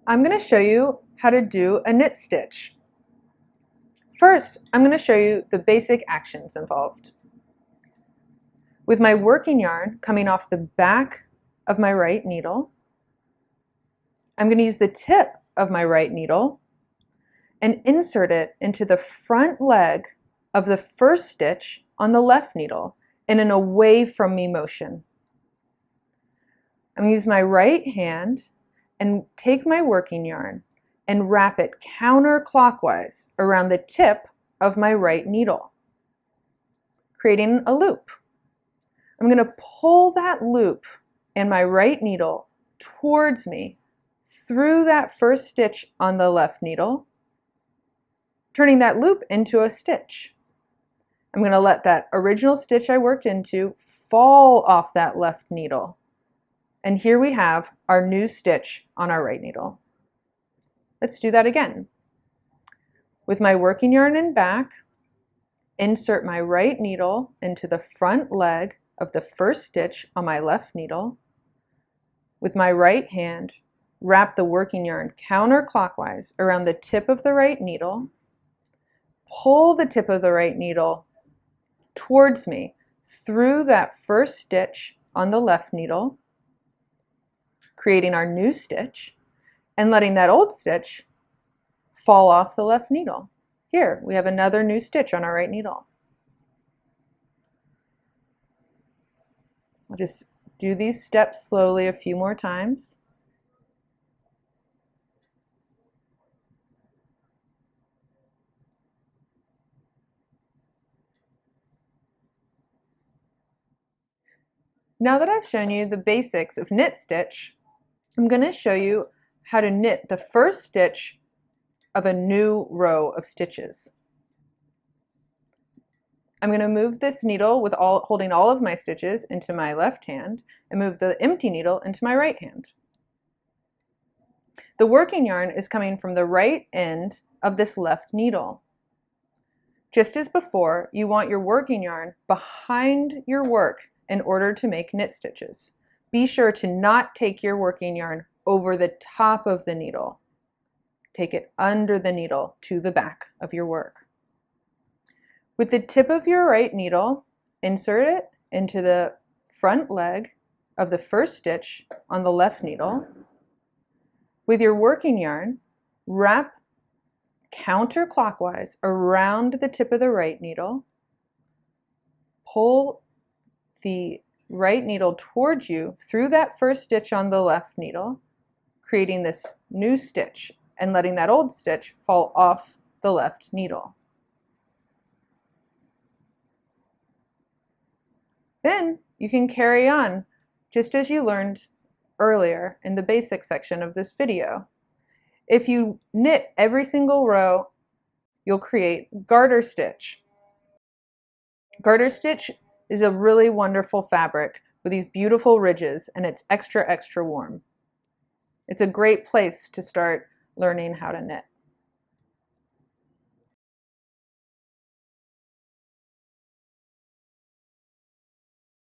I'm going to show you how to do a knit stitch. First, I'm going to show you the basic actions involved. With my working yarn coming off the back of my right needle, I'm going to use the tip of my right needle and insert it into the front leg of the first stitch on the left needle in an away from me motion. I'm going to use my right hand and take my working yarn and wrap it counterclockwise around the tip of my right needle, creating a loop. I'm going to pull that loop and my right needle towards me through that first stitch on the left needle, turning that loop into a stitch. I'm going to let that original stitch I worked into fall off that left needle. And here we have our new stitch on our right needle. Let's do that again. With my working yarn in back, insert my right needle into the front leg of the first stitch on my left needle. With my right hand, wrap the working yarn counterclockwise around the tip of the right needle. Pull the tip of the right needle towards me through that first stitch on the left needle, creating our new stitch, and letting that old stitch fall off the left needle. Here, we have another new stitch on our right needle. I'll just do these steps slowly a few more times. Now that I've shown you the basics of knit stitch, I'm going to show you how to knit the first stitch of a new row of stitches. I'm going to move this needle with holding all of my stitches into my left hand and move the empty needle into my right hand. The working yarn is coming from the right end of this left needle. Just as before, you want your working yarn behind your work in order to make knit stitches. Be sure to not take your working yarn over the top of the needle. Take it under the needle to the back of your work. With the tip of your right needle, insert it into the front leg of the first stitch on the left needle. With your working yarn, wrap counterclockwise around the tip of the right needle. Pull the right needle towards you through that first stitch on the left needle, creating this new stitch and letting that old stitch fall off the left needle. Then you can carry on just as you learned earlier in the basic section of this video. If you knit every single row, you'll create garter stitch. Garter stitch is a really wonderful fabric with these beautiful ridges, and it's extra warm. It's a great place to start learning how to knit.